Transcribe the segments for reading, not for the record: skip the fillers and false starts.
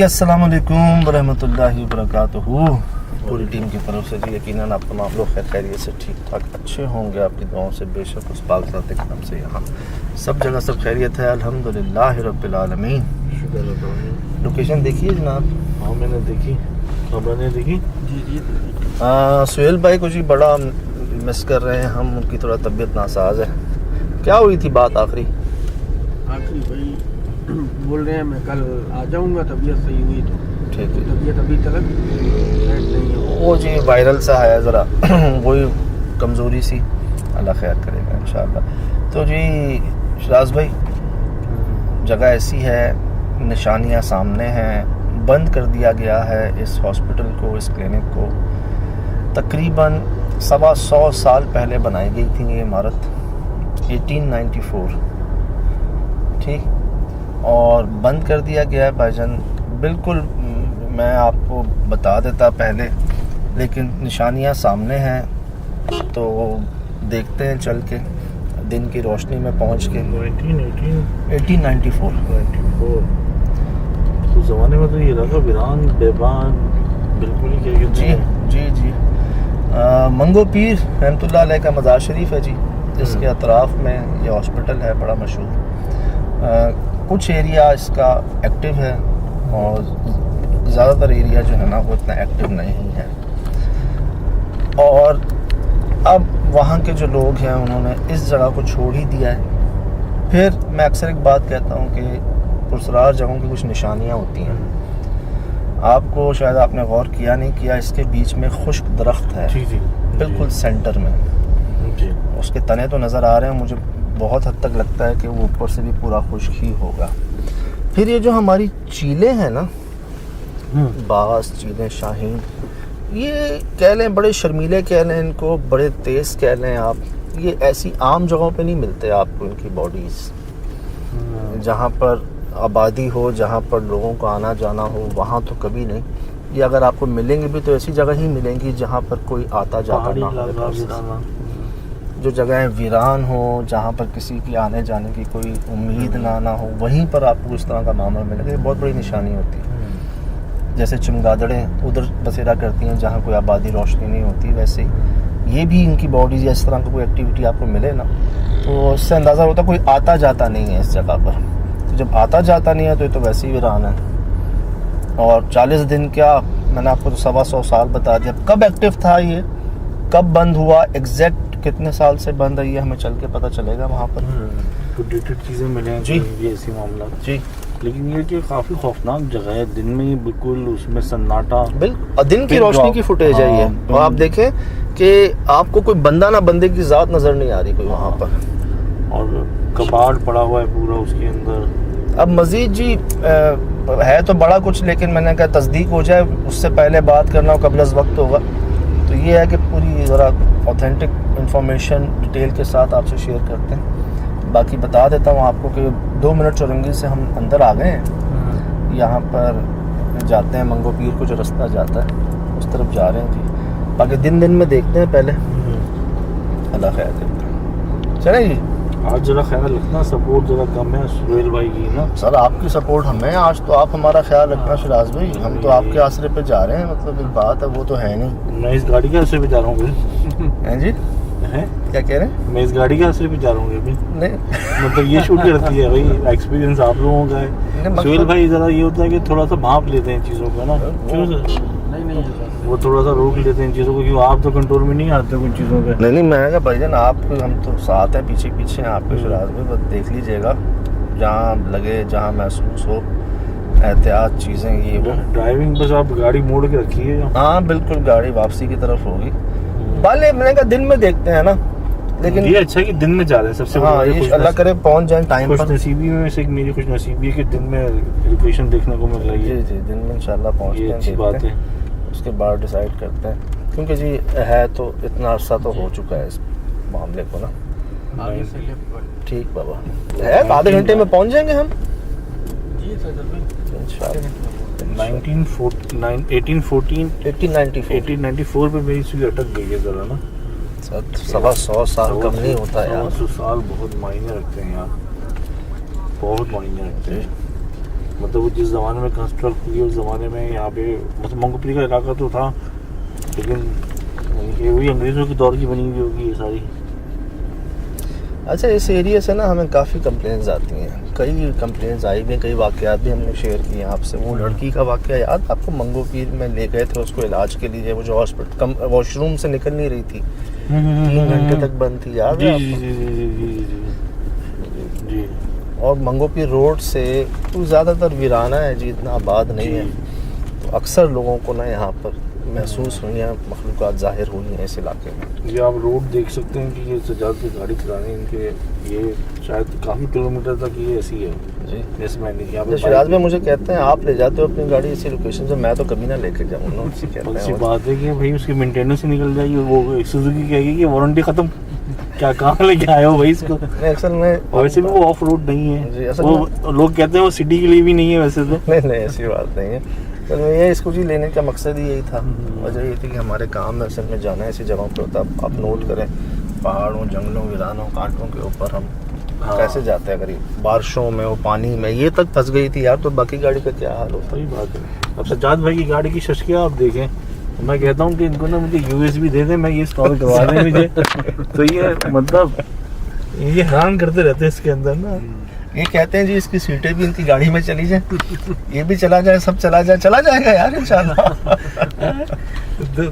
अस्सलाम वालेकुम वरहमतुल्लाहि वबरकातुहू। पूरी टीम की तरफ से जी यकीनन आप तमाम लोग खैर खैरियत से ठीक ठाक अच्छे होंगे आपकी दुआओं से। बेशक उस पाक ज़ात के नाम से यहाँ सब जगह सब खैरियत है अल्हम्दुलिल्लाह रब्बिल आलमीन। लोकेशन देखिए जनाब। हाँ मैंने देखी, खबर ने देखी जी। सुहेल भाई को जी बड़ा मिस कर रहे हैं हम, उनकी थोड़ा तबीयत नासाज है। क्या हुई थी बात आखिरी भाई बोल रहे हैं मैं कल आ जाऊंगा, तबीयत सही हुई तो। ठीक है। तबीयत अभी तक सेट नहीं है। वो जी वायरल सा है ज़रा वही कमज़ोरी सी, अल्लाह खैर करेगा इंशाअल्लाह। तो जी शराज भाई जगह ऐसी है, निशानियां सामने हैं, बंद कर दिया गया है इस हॉस्पिटल को, इस क्लिनिक को। तकरीबन 125 साल पहले बनाई गई थी ये इमारत 1894, ठीक, और बंद कर दिया गया है भाईजान। बिल्कुल मैं आपको बता देता पहले, लेकिन निशानियां सामने हैं तो देखते हैं चल के दिन की रोशनी में पहुंच के। 1894 उस ज़माने में तो ये लगा वीरान बेबान बिल्कुल ही, क्या कहते हैं जी मंगो पीर रहमतुल्लाह अलैह का मज़ार शरीफ है जी, जिसके अतराफ़ में ये हॉस्पिटल है बड़ा मशहूर। कुछ एरिया इसका एक्टिव है और ज़्यादातर एरिया जो है ना वो इतना एक्टिव नहीं है। और अब वहाँ के जो लोग हैं उन्होंने इस जगह को छोड़ ही दिया है। फिर मैं अक्सर एक बात कहता हूँ कि पुरसरार जगहों की कुछ निशानियाँ होती हैं। आपको शायद आपने गौर किया नहीं किया, इसके बीच में खुश्क दरख्त है जी बिल्कुल सेंटर में जी। उसके तने तो नज़र आ रहे हैं, मुझे बहुत हद तक लगता है कि वो ऊपर से भी पूरा खुश्क ही होगा। फिर ये जो हमारी चीलें हैं ना, बास चीलें शाहीन, ये कह लें बड़े शर्मीले कह लें इनको, बड़े तेज़ कह लें आप, ये ऐसी आम जगहों पे नहीं मिलते आपको इनकी बॉडीज़। जहाँ पर आबादी हो, जहाँ पर लोगों को आना जाना हो, वहाँ तो कभी नहीं। ये अगर आपको मिलेंगी भी तो ऐसी जगह ही मिलेंगी जहाँ पर कोई आता जाता ना हो। जो जगहें वीरान हो, जहाँ पर किसी की आने जाने की कोई उम्मीद ना हो, वहीं पर आपको इस तरह का मामला मिलेगा। ये बहुत बड़ी निशानी होती है। जैसे चमगादड़ें उधर बसेरा करती हैं जहाँ कोई आबादी रोशनी नहीं होती, वैसे ही ये भी इनकी बॉडीज या इस तरह की कोई एक्टिविटी आपको मिले ना, तो इससे अंदाज़ा होता है कोई आता जाता नहीं है इस जगह पर। तो जब आता जाता नहीं है तो ये तो वैसे ही वीरान है। और 40 दिन क्या, मैंने आपको तो 125 साल बता दिया। कब एक्टिव था ये, कब बंद हुआ, एग्जैक्ट कितने साल से बंद है, ये हमें चल के पता चलेगा वहाँ पर। तो डेटेड चीज़ें मिले जी, ये ऐसी मामला जी। लेकिन ये कि काफ़ी खौफनाक जगह है, दिन में ही बिल्कुल उसमें सन्नाटा, बिल्कुल दिन की रोशनी की फुटेज है ये। और आप देखें कि आपको कोई बंदा ना बंदे की ज़ात नज़र नहीं आ रही कोई वहाँ पर, और कबाड़ पड़ा हुआ है पूरा उसके अंदर। अब मजीद जी है तो बड़ा कुछ, लेकिन मैंने कहा तस्दीक हो जाए उससे पहले बात करना कबल वक्त होगा। तो ये है कि पूरी ज़रा ऑथेंटिक इंफॉर्मेशन डिटेल के साथ आपसे शेयर करते हैं। बाकी बता देता हूँ आपको कि 2 मिनट चौरंगी से हम अंदर आ गए हैं। यहाँ पर जाते हैं मंगो पीर को जो रास्ता जाता है उस तरफ जा रहे हैं जी। बाकी दिन में देखते हैं पहले, अल्लाह खैर करता। चले जी, आज जरा ख्याल रखना, सपोर्ट जरा कम है सुहेल भाई की ना। सर आपकी सपोर्ट हमें, आज तो आप हमारा ख्याल रखना शराज भाई, हम तो आपके आसरे पे जा रहे हैं, मतलब एक बात है वो तो है नहीं। मैं इस गाड़ी के आसरे पे जा रहा हूँ हैं जी, हैं क्या कह रहे हैं? मैं इस गाड़ी के आसरे पे जा रहा हूँ अभी नहीं मतलब ये शूट करती है भाई, एक्सपीरियंस आप लोगों का है। सुहेल भाई जरा ये होता है कि थोड़ा सा भांप लेते हैं चीज़ों को ना, क्यों सर? नहीं वो थोड़ा सा रोक लेते हैं चीज़ों को, क्यों आप तो कंट्रोल में नहीं आते कुछ चीज़ों पे। नहीं मैं क्या भाईजान, आप हम तो साथ हैं, पीछे हैं आपके शराज में, बस देख लीजिएगा जहाँ लगे, जहाँ महसूस हो, एहतियात चीज़ें ये वो। ड्राइविंग बस आप गाड़ी मोड़ के रखिए। हाँ बिल्कुल, गाड़ी वापसी की तरफ होगी। बाले मैंने कहा दिन में देखते हैं ना, लेकिन ये अच्छा है कि दिन में जा रहे हैं सबसे। हाँ ये अल्लाह करे पहुंच जाए टाइम पर। नसीबी में से मेरी खुश नसीबी है कि दिन में लोकेशन देखने को मिल रही है। जी दिन में इंशाल्लाह पहुंचते हैं, अच्छी बात है। उसके बाद डिसाइड करते हैं, क्योंकि जी है तो इतना अरसा तो हो चुका है इस मामले को ना। आगे से लेफ्ट। ठीक बाबा है, आधे घंटे में पहुंच जाएंगे हम जी सर इंशाल्लाह। 1894 पे मेरी सुई अटक गई है जरा ना। 125 साल कम नहीं होता यार। 100 साल बहुत मायने रखते हैं यार, बहुत मायने रखते हैं। मतलब वो जिस ज़माने में कंस्ट्रक्ट हुई उस ज़माने में यहाँ पे मतलब मंगोपली का इलाका तो था, लेकिन ये वही अंग्रेज़ों के दौर की बनी हुई होगी ये सारी। अच्छा, इस एरिया से ना हमें काफ़ी कंप्लेंट्स आती हैं, कई कंप्लेंट्स आई भी, कई वाक़यात भी हमने शेयर किए आपसे। वो लड़की का वाक़या याद आपको, मंगोपीर में ले गए थे उसको इलाज के लिए, वो जो हॉस्पिटल वॉशरूम से निकल नहीं रही थी, 3 घंटे तक बंद थी, याद है आपको? जी। और मंगोपीर रोड से तो ज़्यादातर वीराना है जी, इतना आबाद नहीं है, तो अक्सर लोगों को ना यहाँ पर महसूस हुई हैं, मखलूक़ात ज़ाहिर हुई हैं इस इलाके में। ये आप रोड देख सकते हैं कि ये सजाद की गाड़ी चलाने इनके, ये शायद काफ़ी किलोमीटर तक ये ऐसी है जी। जैसे मैंने यहाँ तो शिराज में मुझे कहते हैं आप ले जाते हो अपनी गाड़ी इसी लोकेशन से, मैं तो कभी ना लेके जाऊँ ना, उससे कहते ऐसी हैं। बात है कि भाई उसकी मेंटेनेंस ही निकल जाएगी, वो सुजुकी कहेगी कि वारंटी ख़त्म, क्या कहाँ लेके आए हो भाई इसको। असल में वैसे भी वो ऑफ रोड नहीं जी, है, असल वो लोग कहते हैं वो सिटी के लिए भी नहीं है वैसे तो। नहीं ऐसी बात नहीं है। तो ये इसको जी लेने का मकसद ही यही था, वजह ये थी कि हमारे काम में असल में जाना है ऐसी जगहों पे होता है। आप नोट करें, पहाड़ों, जंगलों, वीरानों, कांटों के ऊपर हम कैसे जाते हैं, करीब बारिशों में, वो पानी में, ये तक फंस गई थी यार, तो बाकी गाड़ी का क्या हाल होता सही बात है। अब सज्जाद भाई की गाड़ी की शशकिया आप देखें, मैं कहता हूँ कि इनको ना मुझे USB दे दें, मैं ये इंस्टॉल करवा दें मुझे। तो ये मतलब ये हैरान करते रहते हैं इसके अंदर ना। ये कहते हैं जी इसकी सीटें भी इनकी गाड़ी में चली जाए, ये भी चला जाए, सब चला जाएगा यार इंशाल्लाह। तो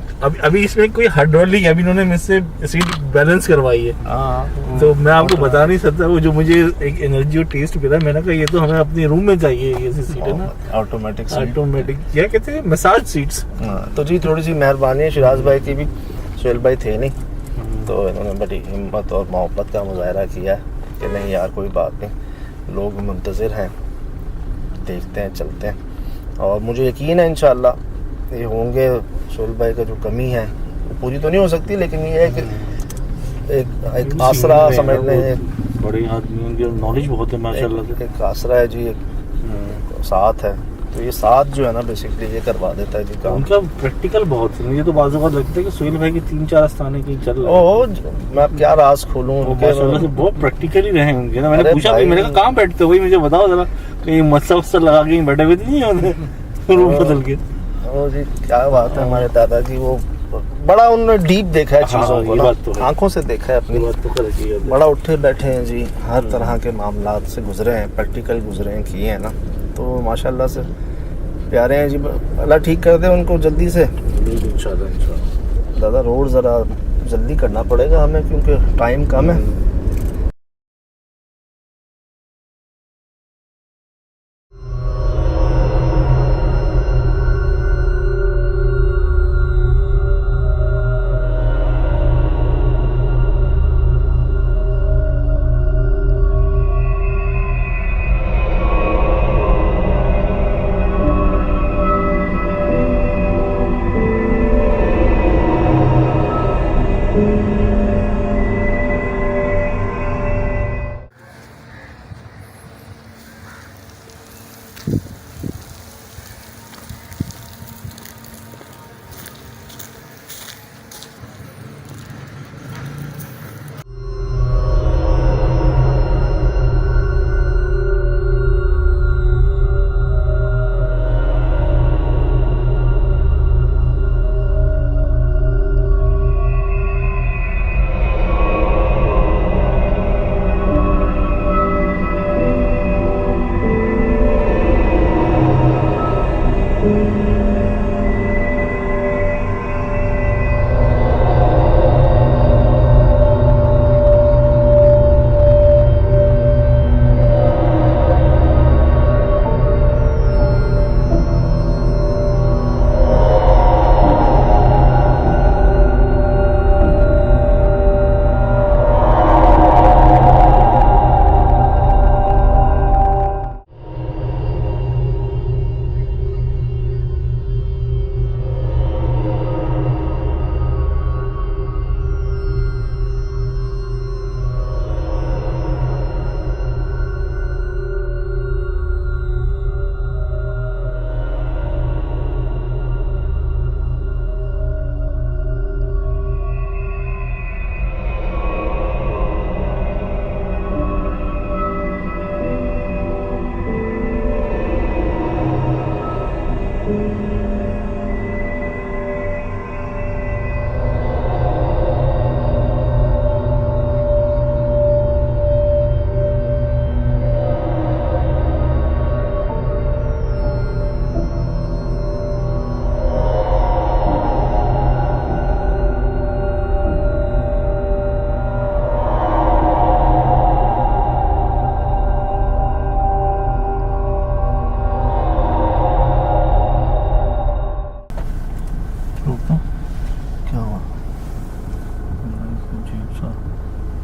अभी इसमें कोई हाइड्रोलिक, अभी इन्होंने मुझसे सीट बैलेंस करवाई है, हाँ, तो मैं आपको बता नहीं सकता। वो जो मुझे एक एनर्जी और टेस्ट मिला, मैंने कहा ये तो हमें अपने रूम में चाहिए ये सीट है ना, ऑटोमेटिक, क्या कहते हैं, मसाज सीट्स। तो जी थोड़ी सी मेहरबानी है शिराज भाई की भी, सुहेल भाई थे नहीं, तो इन्होंने बड़ी हिम्मत और मोहब्बत का मुजाहरा किया कि नहीं यार कोई बात नहीं, लोग मुंतज़िर हैं, देखते हैं, चलते हैं। और मुझे यकीन है इंशाअल्लाह ये होंगे। सुहेल भाई का जो कमी है वो पूरी तो नहीं हो सकती, लेकिन ये है कि एक आसरा समझ लें, बड़े आदमी होंगे और नॉलेज बहुत है माशाल्लाह से, एक आसरा है जी, एक साथ है, तो ये साथ जो है ना बेसिकली ये करवा देता है जी काम। उनका प्रैक्टिकल बहुत है, मुझे तो बाज़ औक़ात लगता है कि सुहेल भाई के 3-4 स्थान कहीं चल रहे हैं। ओह, मैं अब क्या राज खोलूं, माशाल्लाह से बहुत प्रैक्टिकली रहे होंगे ना। मैंने पूछा भाई, मैंने कहा कहाँ बैठते हो भाई, मुझे बताओ जरा, कहीं मस्सा लगा के बैठे हुए नहीं होते रूम बदल के। ओ जी क्या बात है, हमारे दादाजी वो बड़ा उन्होंने डीप देखा है चीज़ों को ना, तो आंखों से देखा है अपनी, बात तो करेगी, बड़ा उठे बैठे हैं जी, हर तरह के मामलात से गुजरे हैं, प्रैक्टिकल गुजरे हैं, किए हैं ना, तो माशाल्लाह से प्यारे हैं जी। अल्लाह ठीक कर दे उनको जल्दी से इंशाल्लाह। दादा। रोड ज़रा जल्दी करना पड़ेगा हमें क्योंकि टाइम कम है।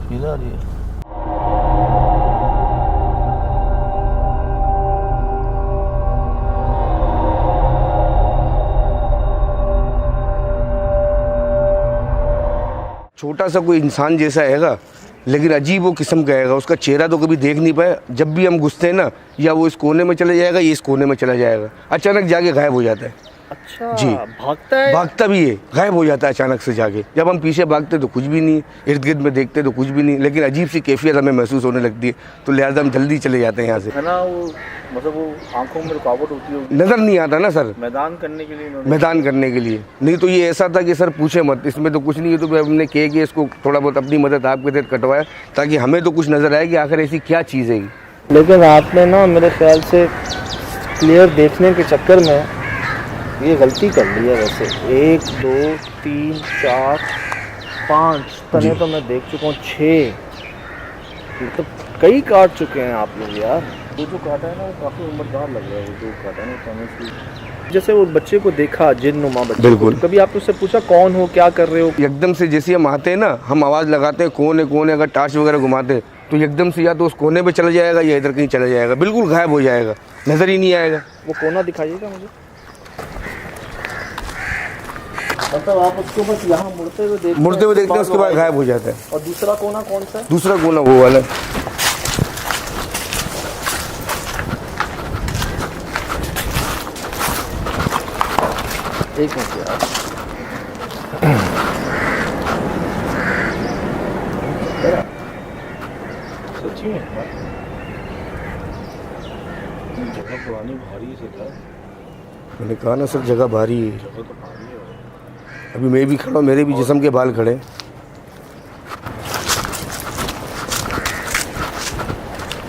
तस्वीरें आ रही है। छोटा सा कोई इंसान जैसा हैगा, लेकिन अजीब वो किस्म का हैगा। उसका चेहरा तो कभी देख नहीं पाए। जब भी हम घुसते हैं ना, या वो इस कोने में चला जाएगा या इस कोने में चला जाएगा, अचानक जाके गायब हो जाता है। अच्छा जी। भागता है? भागता भी है, गायब हो जाता है अचानक से जाके। जब हम पीछे भागते तो कुछ भी नहीं, इर्द गिर्द में देखते तो कुछ भी नहीं, लेकिन अजीब सी कैफियत हमें महसूस होने लगती है, तो लिहाजा हम जल्दी चले जाते हैं यहाँ से। है ना, वो मतलब वो आंखों में रुकावट होती है, नज़र नहीं आता ना सर, मैदान करने के लिए मैदान करने के लिए। नहीं तो ये ऐसा था कि सर पूछे मत, इसमें तो कुछ नहीं है। तो फिर हमने कहे कि इसको थोड़ा बहुत अपनी मदद आपके तहत कटवाया, ताकि हमें तो कुछ नज़र आए कि आखिर ऐसी क्या चीज़ है। लेकिन आपने ना मेरे ख्याल से क्लियर देखने के चक्कर में ये गलती कर ली है। वैसे 1 2 3 4 5 तने तो मैं देख चुका हूँ, 6 तो कई काट चुके हैं आप लोग यार। वो जो काटा है ना, वो काफ़ी उम्रदार लग रहा है। वो जो काटा है ना, जैसे वो बच्चे को देखा, जिन्नुमा बच्चे बिल्कुल। को, कभी आपने उससे पूछा कौन हो, क्या कर रहे हो? एकदम से जैसे हम आते हैं ना, हम आवाज़ लगाते हैं कौन है कौन है, अगर टार्च वगैरह घुमाते हैं तो एकदम से या तो उस कोने पे चला जाएगा या इधर कहीं चला जाएगा, बिल्कुल गायब हो जाएगा, नज़र ही नहीं आएगा। वो कोना दिखाइएगा मुझे। मतलब आप उसको बस यहाँ मुड़ते हुए देखते हैं, उसके बाद गायब हो जाता है। और दूसरा कोना कौन सा है? दूसरा कोना वो वाला। एक मिनट यार, सच्ची में जगह पुरानी भारी से था। मैंने कहा ना सर, जगह भारी है। जगह तो भारी है। अभी मैं भी खड़ा हूँ, मेरे भी जिस्म के बाल खड़े हैं।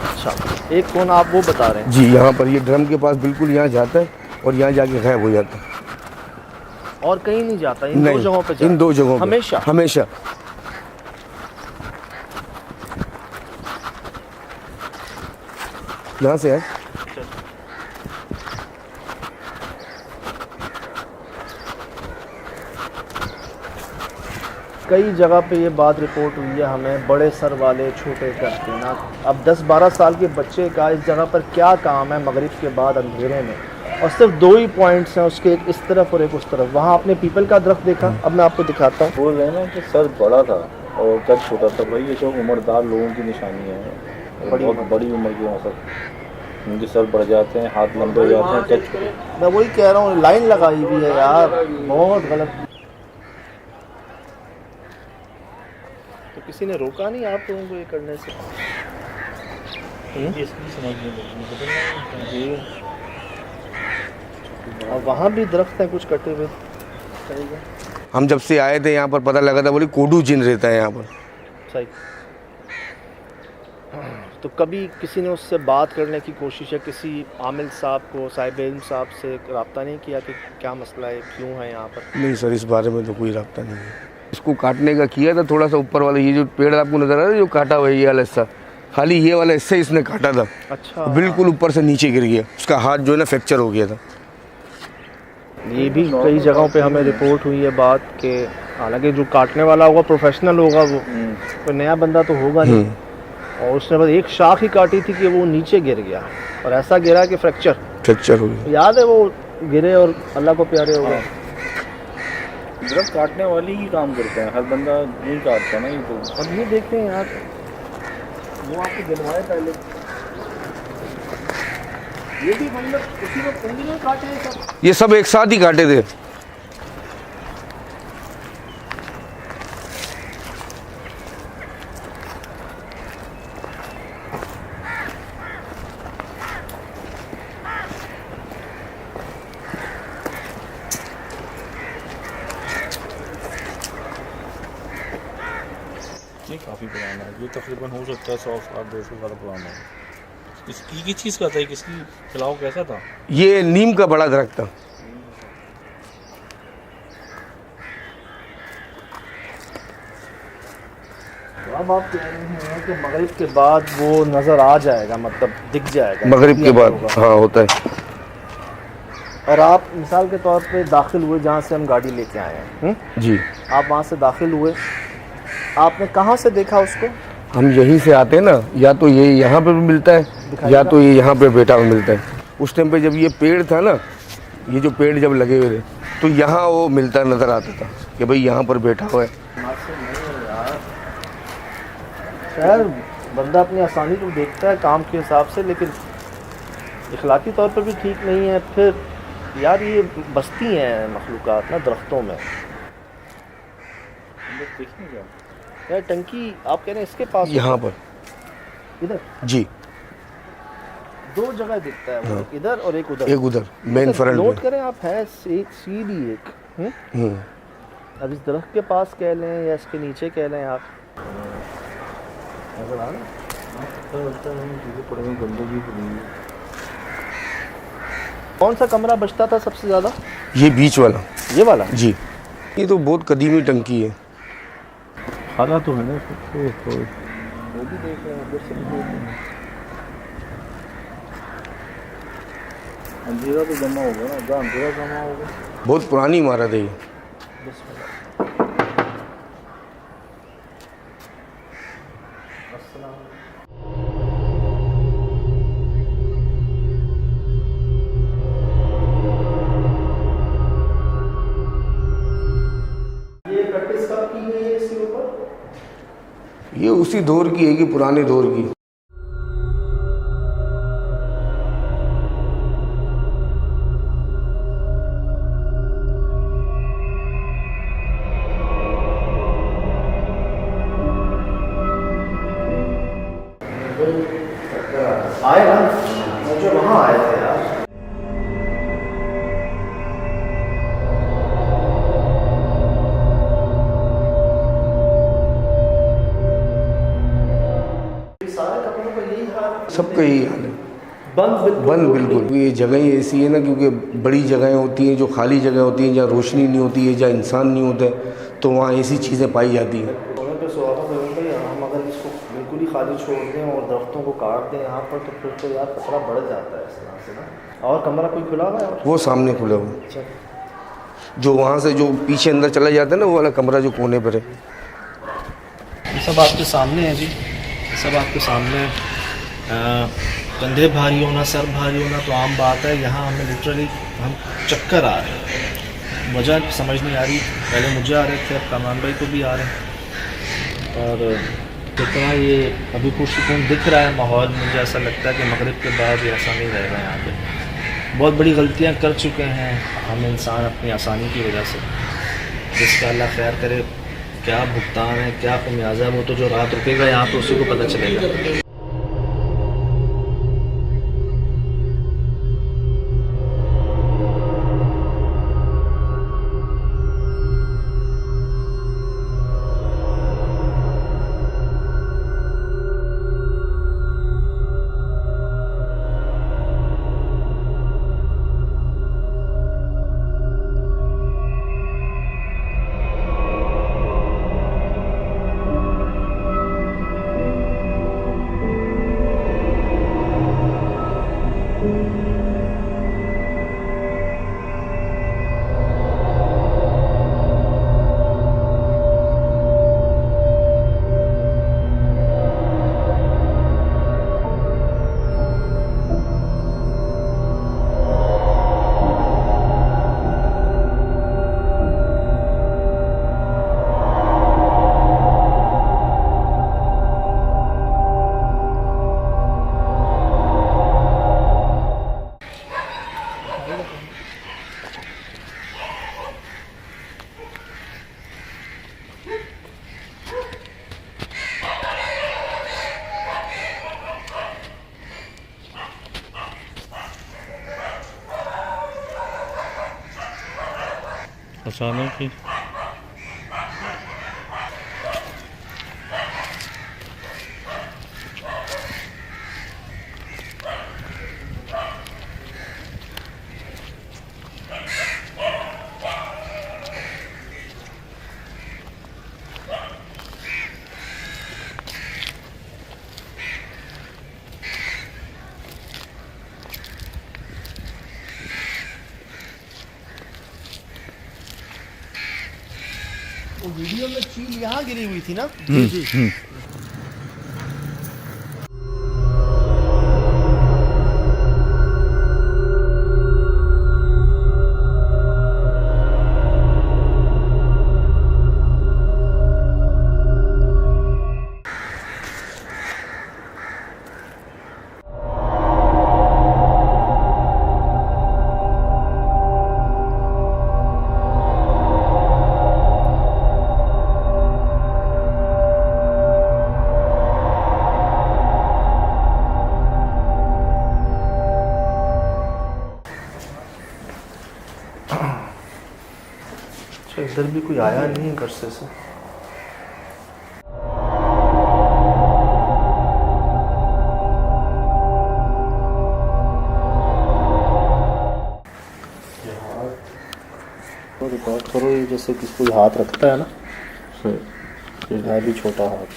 अच्छा एक कोना आप वो बता रहे हैं? जी, यहाँ पर ये ड्रम के पास बिल्कुल यहाँ जाता है और यहाँ जाके गायब हो जाता है। और कहीं नहीं जाता? इन नहीं, दो जगहों पे जाता? इन 2 जगहों पे हमेशा? हमेशा। यहाँ से है। कई जगह पे ये बात रिपोर्ट हुई है हमें, बड़े सर वाले छोटे करते ना। अब 10-12 साल के बच्चे का इस जगह पर क्या काम है मगरिब के बाद अंधेरे में? और सिर्फ 2 ही पॉइंट्स हैं उसके, एक इस तरफ और एक उस तरफ। वहाँ आपने पीपल का दरख्त देखा, अब मैं आपको दिखाता हूँ। बोल रहे हैं ना कि सर बड़ा था और कद छोटा था। भाई ये सब उम्रदार लोगों की निशानी है, बहुत बड़ी उम्र के हैं सब। उनके सर बढ़ जाते हैं, हाथ लंबे हो जाते हैं, कद छोटे। मैं वही कह रहा हूँ, लाइन लगाई हुई है यार, बहुत गलत। तो किसी ने रोका नहीं आप लोगों को ये करने से? जी। और वहाँ भी दरख्त हैं कुछ कटे हुए। हम जब से आए थे यहाँ पर पता लगा था, बोले कोडू जिन रहता है यहाँ पर। सही। तो कभी किसी ने उससे बात करने की कोशिश है, किसी आमिल साहब को, साहिब इल्म साहब से रब्ता नहीं किया कि क्या मसला है, क्यों है यहाँ पर? नहीं सर, इस बारे में तो कोई रब्ता नहीं है। इसको काटने का किया था थोड़ा सा ऊपर वाला, ये जो पेड़ आपको नजर आ रहा है जो काटा हुआ है, ये वाला हिस्सा, खाली ये वाला हिस्सा इसने काटा था। अच्छा। बिल्कुल ऊपर से नीचे गिर गया, उसका हाथ जो है ना फ्रैक्चर हो गया था। ये भी कई जगहों पे हमें रिपोर्ट हुई है बात कि हालांकि जो काटने वाला होगा प्रोफेशनल होगा, वो कोई नया बंदा तो होगा नहीं, और उसने बस एक शाख ही काटी थी कि वो नीचे गिर गया, और ऐसा गिरा कि फ्रैक्चर हो गया। याद है वो गिरे और अल्लाह को प्यारे हो गए। दरख्त काटने वाली ही काम करते हैं, हर बंदा नहीं काटता ना। ये तो अब ये देखें यार, वो आपको गिनवाए पहले, ये भी मतलब किसी ने कुंडी में काटे हैं सब? ये सब एक साथ ही काटे थे। ये काफ़ी पुराना है, ये तकरीबन हो सकता है 100 साल 200 साल पुराना है। इसकी किस चीज़ का था, किसकी फैलाव कैसा था? ये नीम का बड़ा दरख्त था। अब आप कह रहे हैं कि मगरिब के बाद वो नज़र आ जाएगा, मतलब दिख जाएगा मगरिब के बाद, हाँ होता है। और आप मिसाल के तौर पे दाखिल हुए जहाँ से हम गाड़ी लेके आए हैं, जी, आप वहाँ से दाखिल हुए, आपने कहाँ से देखा उसको? हम यहीं से आते हैं ना, या तो ये यहाँ पे भी मिलता है या तो ये यहाँ पे बेटा में मिलता है। उस टाइम पे जब ये पेड़ था ना, ये जो पेड़ जब लगे हुए थे तो यहाँ वो मिलता नज़र आता था कि भाई यहाँ पर बैठा हुआ है। खैर बंदा अपनी आसानी को देखता है काम के हिसाब से, लेकिन इखलाकी तौर पर भी ठीक नहीं है। फिर यार ये बस्ती हैं मखलूक़ात ना दरख्तों में। यार टंकी आप कह रहे हैं इसके पास यहाँ पर इधर जी दो जगह दिखता है, हाँ। एक इधर और एक उधर। एक उधर मेन फ्रंट नोट में। करें आप, है एक सीधी एक। अब इस दरख्त के पास कह लें या इसके नीचे कह लें आप, नजर आ रहा है? कौन सा कमरा बचता था सबसे ज़्यादा? ये बीच वाला ये वाला। जी। ये तो बहुत कदीमी टंकी है। खाला तो है ना वो भी देख रहे हैं, उधर से भी देख रहे हैं। अंधेरा तो जमा होगा ना, जहाँ अंधेरा जमा होगा। बहुत पुरानी इमारत है ये। ये प्रैक्टिस कब की गई है इसके ऊपर? ये उसी दौर की है कि पुराने दौर की। आए ना, मुझे वहाँ आए थे यार। सारे कपड़ों का यही हाल है। सबका यही हाल है, बंद बिल्कुल। ये जगह ऐसी है ना, क्योंकि बड़ी जगहें होती हैं जो खाली जगह होती हैं, जहाँ रोशनी नहीं होती है, जहाँ इंसान नहीं होता है, तो वहाँ ऐसी चीज़ें पाई जाती हैं। सोने पे सुहागा करूँगा, हम अगर इसको बिल्कुल ही खाली छोड़ दें और दरख्तों को काट दें यहाँ पर, तो फिर तो यार खतरा बढ़ जाता है इस तरह से ना। और कमरा कोई खुला हुआ है? और वो सामने खुला हुआ, अच्छा, जो वहाँ से जो पीछे अंदर चला जाता है ना, वो वाला कमरा जो कोने पर है। ये सब आपके सामने है जी, ये सब आपके सामने है। कंधे भारी होना, सर भारी होना तो आम बात है। यहाँ हमें लिटरली हम चक्कर आ रहे हैं, वजह समझ नहीं आ रही। पहले मुझे आ रहे थे, अब कामरान भाई को भी आ रहे हैं। और कितना ये अभी पुरसुकून दिख रहा है माहौल, मुझे ऐसा लगता है कि मगरिब के बाद ये ऐसा नहीं रहेगा। यहाँ पे बहुत बड़ी गलतियाँ कर चुके हैं हम इंसान अपनी आसानी की वजह से, जिसका अल्लाह खैर करे। क्या भुगतान है, क्या खमियाजा है, वो तो जो रात रुकेगा यहाँ पे उसी को पता चलेगा। अचानक ही वीडियो में चील यहाँ गिरी हुई थी ना? जी। इधर भी कोई आया नहीं है गर्से से। तो रिकॉर्ड करो, ये जैसे किसी कोई हाथ रखता है ना, है भी छोटा हाथ।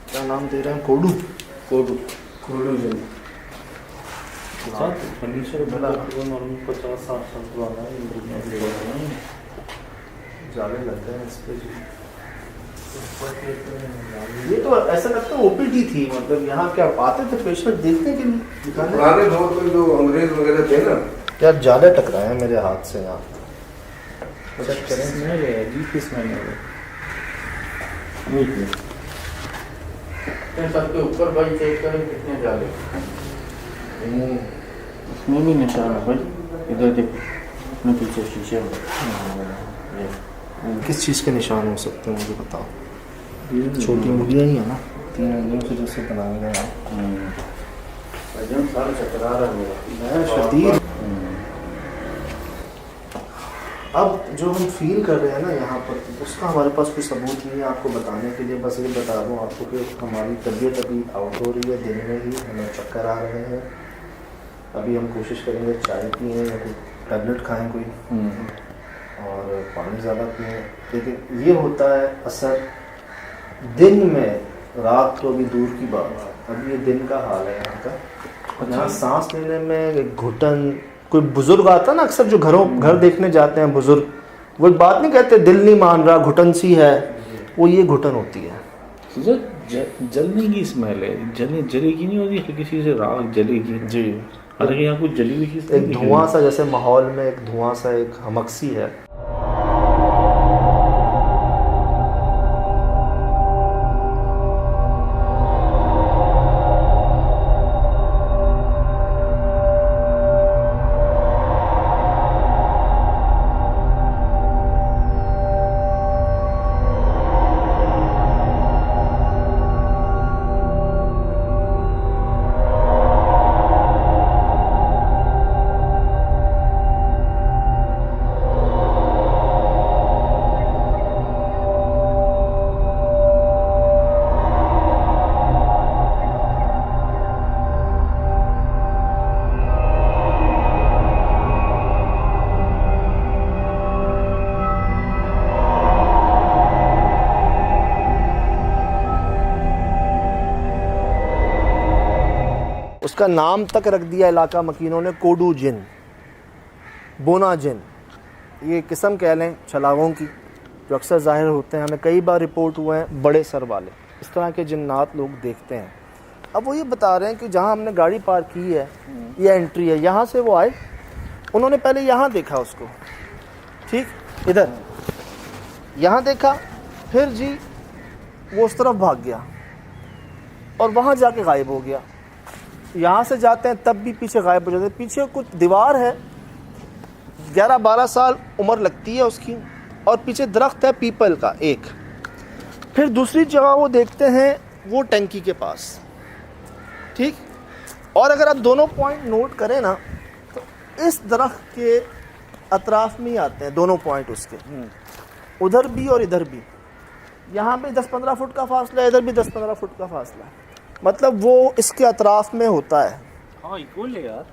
क्या नाम दे रहे हैं? कोडू। कोडू जन फर्नीचर बड़ा 50-60 साल पुराना है। जाले लगते हैं इस पे जी। ये तो ऐसा लगता है ओपीडी थी, मतलब यहाँ क्या आते थे पेशेंट देखने के लिए, दिखाने। पुराने दौर में जो अंग्रेज वगैरह थे ना, क्या जाले टकराए हैं मेरे हाथ से यहाँ। चेक करें, स्मेल है, अजीब स्मेल है। सबके ऊपर भाई चेक करें कितने जाले, उसमें भी निशान है भाई। इधर देखो, अपने पीछे शीशे में किस चीज़ के निशान हो सकते हैं मुझे बताओ। छोटी मुड़ियाँ ही है ना, 3 उंगलियों से जैसे बनाए गए हैं। सारा चकरा रहा है शदीद। अब जो हम फील कर रहे हैं ना यहाँ पर, उसका हमारे पास कोई सबूत नहीं है आपको बताने के लिए। बस ये बता दूँ आपको कि हमारी तबीयत अभी आउट हो रही है, दिन में ही हमें चक्कर आ रहे हैं। अभी हम कोशिश करेंगे चाय पिएँ या कोई टैबलेट खाएँ कोई, और पानी ज़्यादा पिएँ। लेकिन ये होता है असर दिन में, रात तो अभी दूर की बात है। अभी ये दिन का हाल है यहाँ का। यहाँ सांस लेने में घुटन, कोई बुजुर्ग आता ना अक्सर, जो घर देखने जाते हैं बुजुर्ग, वो एक बात नहीं कहते दिल नहीं मान रहा, घुटन सी है, वो ये घुटन होती है। जलने की स्मेल है, जलेगी नहीं होती, हल्की सी से राख जलेगी जी। हालांकि यहाँ कुछ जली हुई चीज़ एक धुआं सा, जैसे माहौल में एक धुआं सा, एक हमक सी है। उसका नाम तक रख दिया इलाका मकीनों ने, कोडू जिन, बोना जिन। ये किस्म कह लें छलांगों की, जो अक्सर ज़ाहिर होते हैं। हमें कई बार रिपोर्ट हुए हैं बड़े सर वाले, इस तरह के जिन्नात लोग देखते हैं। अब वो ये बता रहे हैं कि जहाँ हमने गाड़ी पार्क की है, ये एंट्री है, यहाँ से वो आए, उन्होंने पहले यहाँ देखा उसको, ठीक, इधर यहाँ देखा, फिर जी वो उस तरफ भाग गया और वहाँ जाके गायब हो गया। यहाँ से जाते हैं तब भी पीछे गायब हो जाते हैं। पीछे कुछ दीवार है, 11-12 साल उम्र लगती है उसकी, और पीछे दरख्त है पीपल का एक। फिर दूसरी जगह वो देखते हैं, वो टंकी के पास, ठीक। और अगर आप दोनों पॉइंट नोट करें ना, तो इस दरख्त के अतराफ में ही आते हैं दोनों पॉइंट उसके, उधर भी और इधर भी। यहाँ पे 10-15 फुट का फासला है, इधर भी 10-15 फुट का फासला है, मतलब वो इसके अतराफ में होता है। हाँ इक्वल है यार।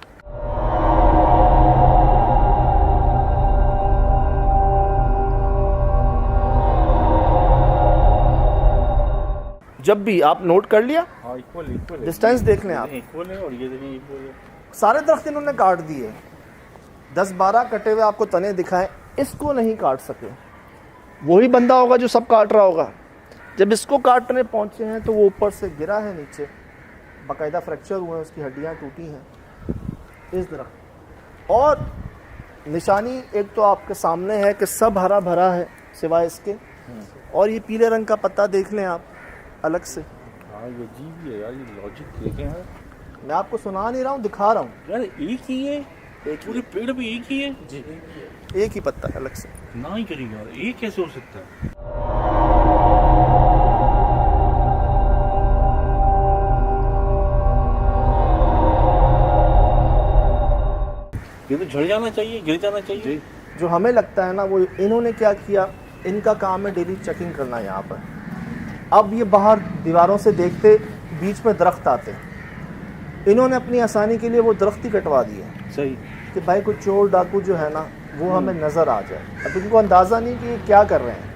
जब भी आप नोट कर लिया, हाँ इक्वल डिस्टेंस देख लें आप, इक्वल है और ये देखें इक्वल है। सारे दरख्त इन्होंने काट दिए, 10-12 कटे हुए आपको तने दिखाए, इसको नहीं काट सके। वही बंदा होगा जो सब काट रहा होगा। जब इसको काटने पहुंचे हैं तो वो ऊपर से गिरा है नीचे, बाकायदा फ्रैक्चर हुए हैं, उसकी हड्डियां टूटी हैं इस दरख्त। और निशानी एक तो आपके सामने है कि सब हरा भरा है सिवाय इसके, और ये पीले रंग का पत्ता देख लें आप अलग से। हाँ ये अजीब ही है यार, ये लॉजिक देखें यार। मैं आपको सुना नहीं रहा हूँ, दिखा रहा हूँ। यार एक ही है, पूरे पेड़ पे एक ही है जी, एक ही पत्ता है अलग से। ना ही करेगा यार, एक कैसे हो सकता है। तो झड़ जाना चाहिए, गिर जाना चाहिए। जो हमें लगता है ना, वो इन्होंने क्या किया, इनका काम है डेली चेकिंग करना यहाँ पर। अब ये बाहर दीवारों से देखते बीच में दरख्त आते, इन्होंने अपनी आसानी के लिए वो दरख्त ही कटवा दिए। सही कि भाई कोई चोर डाकू जो है ना वो हमें नज़र आ जाए। अब इनको अंदाज़ा नहीं कि ये क्या कर रहे हैं,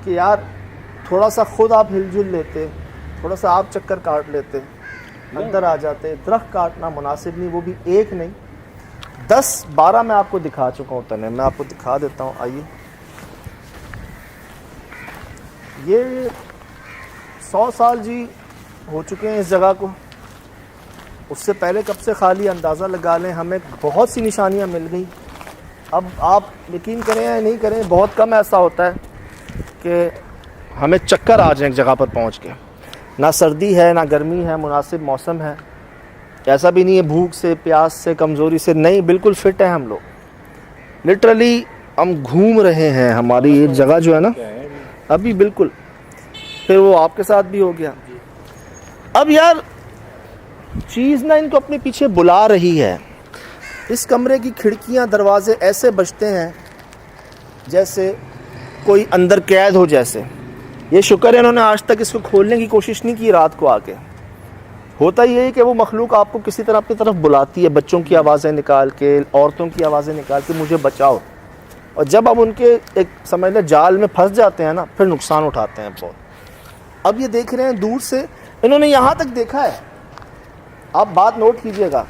कि यार थोड़ा सा खुद आप हिलजुल लेते, थोड़ा सा आप चक्कर काट लेते, अंदर आ जाते। दरख्त काटना मुनासिब नहीं, वो भी एक नहीं 10-12 मैं आपको दिखा चुका हूँ तने। मैं आपको दिखा देता हूँ, आइए। ये 100 साल जी हो चुके हैं इस जगह को। उससे पहले कब से खाली अंदाज़ा लगा लें, हमें बहुत सी निशानियाँ मिल गई। अब आप यकीन करें या नहीं करें, बहुत कम ऐसा होता है कि हमें चक्कर आ जाए एक जगह पर पहुँच के। ना सर्दी है ना गर्मी है, मुनासिब मौसम है। ऐसा भी नहीं है भूख से, प्यास से, कमज़ोरी से, नहीं, बिल्कुल फिट है हम लोग। लिटरली हम घूम रहे हैं, हमारी ये जगह जो है ना अभी बिल्कुल। फिर वो आपके साथ भी हो गया। अब यार चीज़ ना इनको अपने पीछे बुला रही है। इस कमरे की खिड़कियां दरवाजे ऐसे बजते हैं जैसे कोई अंदर कैद हो जैसे। ये शुक्र है इन्होंने आज तक इसको खोलने की कोशिश नहीं की रात को आके। होता ये है कि वो मखलूक आपको किसी तरह अपनी तरफ बुलाती है, बच्चों की आवाज़ें निकाल के, औरतों की आवाज़ें निकाल के, मुझे बचाओ। और जब अब उनके एक समझ लें जाल में फंस जाते हैं ना, फिर नुकसान उठाते हैं बहुत। अब ये देख रहे हैं दूर से, इन्होंने यहाँ तक देखा है। आप बात नोट कीजिएगा,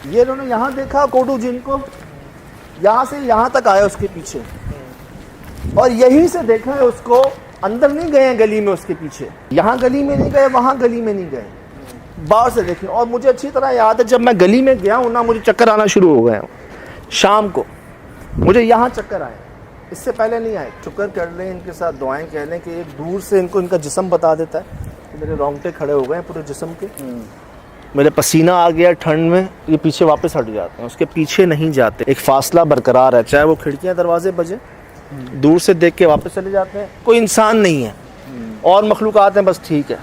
ये इन्होंने यहाँ देखा कोटू जिन को, यहाँ से यहाँ तक आया उसके पीछे, और यहीं से देखा है उसको। अंदर नहीं गए हैं गली में उसके पीछे, यहाँ गली में नहीं गए, वहाँ गली में नहीं गए, बाहर से देखें। और मुझे अच्छी तरह याद है जब मैं गली में गया हूँ ना, मुझे चक्कर आना शुरू हो गए। शाम को मुझे यहाँ चक्कर आए, इससे पहले नहीं आए। शुक्र कर लें, इनके साथ दुआएं कह लें कि एक दूर से इनको इनका जिस्म बता देता है। मेरे रोंगटे खड़े हो गए पूरे जिस्म के, मेरे पसीना आ गया ठंड में। ये पीछे वापस हट जाते हैं, उसके पीछे नहीं जाते। एक फासला बरकरार है, चाहे वो खिड़कियां दरवाजे बजे, दूर से देख के वापस चले जाते हैं। कोई इंसान नहीं है और मखलूक़ात हैं, बस ठीक है।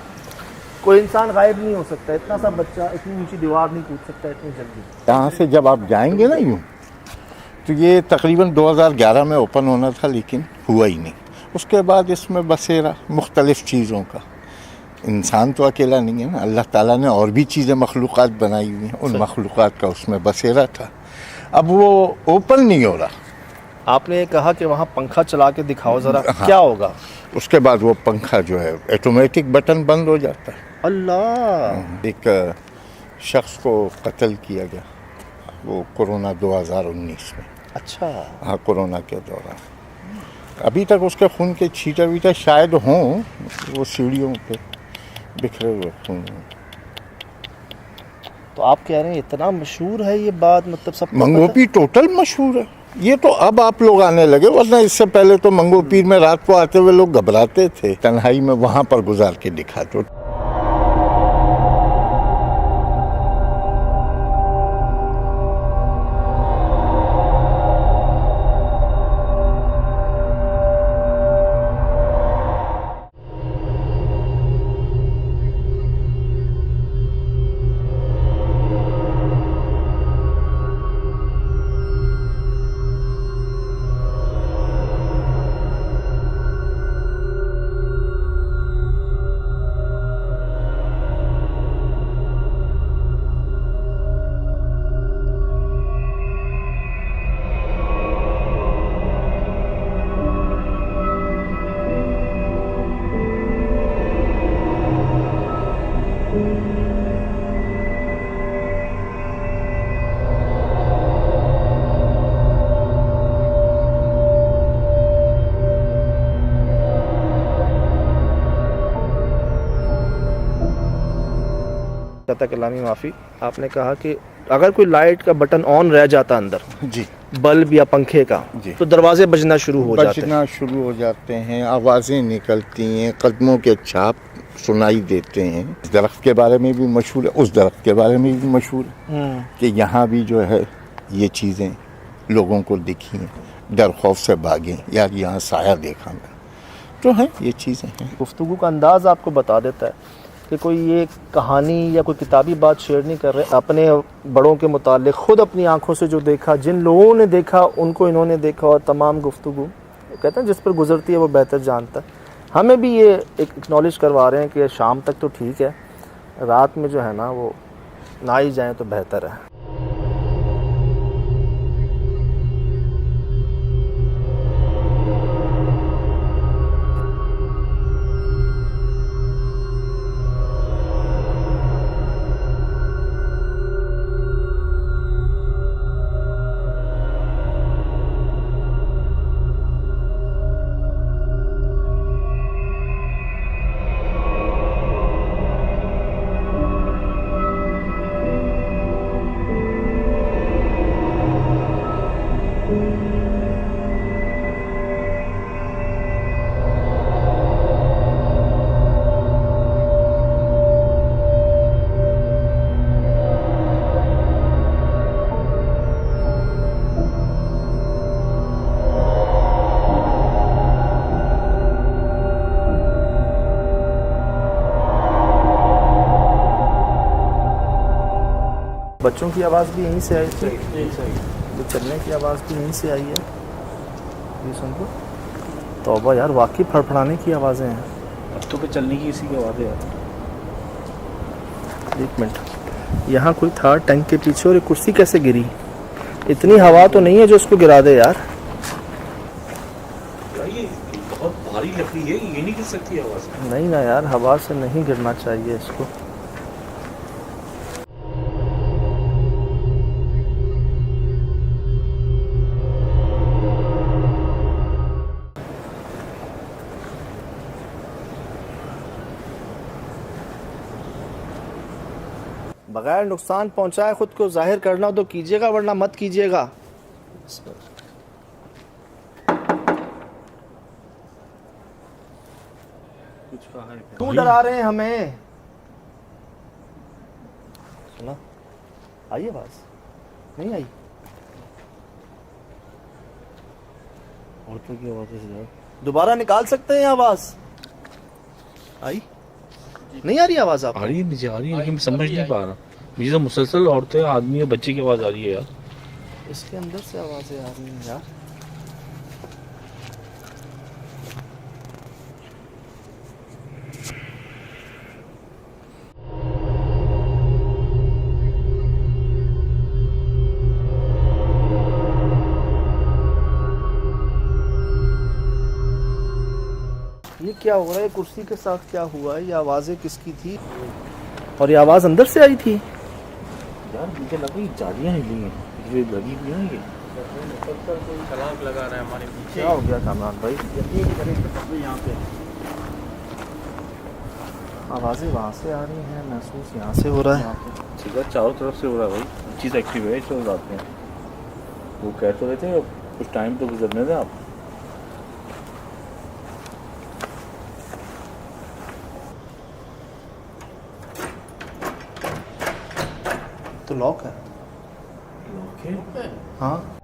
कोई इंसान गायब नहीं हो सकता। इतना सा बच्चा इतनी ऊंची दीवार नहीं कूद सकता इतनी जल्दी। यहाँ से जब आप जाएंगे ना यूँ, तो ये तकरीबन 2011 में ओपन होना था, लेकिन हुआ ही नहीं। उसके बाद इसमें बसेरा मुख्तलिफ़ चीज़ों का, इंसान तो अकेला नहीं है ना, अल्लाह ताला ने और भी चीज़ें मखलूक़ात बनाई हुई हैं, उन मखलूक़ात का उसमें बसेरा था। अब वो ओपन नहीं हो रहा। आपने कहा कि वहाँ पंखा चला के दिखाओ ज़रा, हाँ। क्या होगा? उसके बाद वो पंखा जो है ऑटोमेटिक बटन बंद हो जाता है। अल्लाह। एक शख्स को कत्ल किया गया, वो कोरोना 2019 में। अच्छा। हाँ, कोरोना के दौरान। अभी तक उसके खून के छींटे वीटे शायद हों, वो सीढ़ियों पे बिखरे हुए खून। तो आप कह रहे हैं इतना मशहूर है ये बात, मतलब सब मंगोपी टोटल मशहूर है। ये तो अब आप लोग आने लगे, वरना इससे पहले तो मंगोपीर में रात को आते हुए लोग घबराते थे। तन्हाई में वहाँ पर गुजार के दिखाते। कलामी माफ़ी, आपने कहा कि अगर कोई लाइट का बटन ऑन रह जाता अंदर, जी, बल्ब या पंखे का, तो दरवाजे बजना शुरू हो जाते हैं, आवाज़ें निकलती हैं, कदमों के छाप सुनाई देते हैं। इस दरख्त के बारे में भी मशहूर है, उस दरख्त के बारे में भी मशहूर है कि यहाँ भी जो है ये चीज़ें लोगों को दिखी हैं, डर खौफ से भागे, यार यहाँ साया देखा मैं, तो है ये चीज़ें हैं। गुफ्तगू का अंदाज़ आपको बता देता है कि कोई ये कहानी या कोई किताबी बात शेयर नहीं कर रहे, अपने बड़ों के मुतालिक ख़ुद अपनी आंखों से जो देखा, जिन लोगों ने देखा उनको इन्होंने देखा, और तमाम गुफ्तगू कहते हैं जिस पर गुजरती है वो बेहतर जानता है। हमें भी ये एक एक्नॉलेज करवा रहे हैं कि शाम तक तो ठीक है, रात में जो है ना वो ना ही जाए तो बेहतर है। बच्चों की आवाज़ भी यहीं से आई थी, तो चलने की आवाज़ भी यहीं से आई है। ये सुन लो, तौबा यार, वाकई फड़फड़ाने की आवाज़ें हैं। अब तो पे चलने की इसी की आवाज़ है। एक मिनट, यहाँ कोई था टैंक के पीछे, और ये कुर्सी कैसे गिरी? इतनी हवा तो नहीं है जो उसको गिरा दे यार। ये बहुत भारी लकड़ी है, ये नहीं गिर सकती आवाज़। नहीं ना यार, हवा से नहीं गिरना चाहिए इसको। बगैर नुकसान पहुंचाए खुद को जाहिर करना तो कीजिएगा, वरना मत कीजिएगा। क्यों डरा रहे हैं हमें? सुना? आई आवाज? नहीं आई? औरतों की आवाज़ से दोबारा निकाल सकते हैं आवाज? आई? नहीं आ रही आवाज आप? आ रही है, नीचे आ रही है, लेकिन मैं समझ नहीं पा रहा। मुझे तो मुसलसल औरतें, आदमी और बच्चे की आवाज़ आ रही है यार। इसके अंदर से आवाजें आ रही हैं यार। ये क्या हो रहा है? कुर्सी के साथ क्या हुआ है? ये आवाजें किसकी थी? और ये आवाज अंदर से आई थी? यार मुझे लगा ये जालियाँ हिली हैं, ये लगी हुई हैं। ये कोई छलांग लगा रहा है हमारे पीछे। क्या हो गया कामरान भाई? यहाँ पे आवाजें वहाँ से आ रही हैं, महसूस यहाँ से हो रहा है। ठीक है, चारों तरफ से हो रहा है भाई। चीज़ एक्टिव है, चल जाते हैं। वो कह तो रहे थे कुछ टाइम तो गुजरने दें आप। तो लॉक है। ओके, हाँ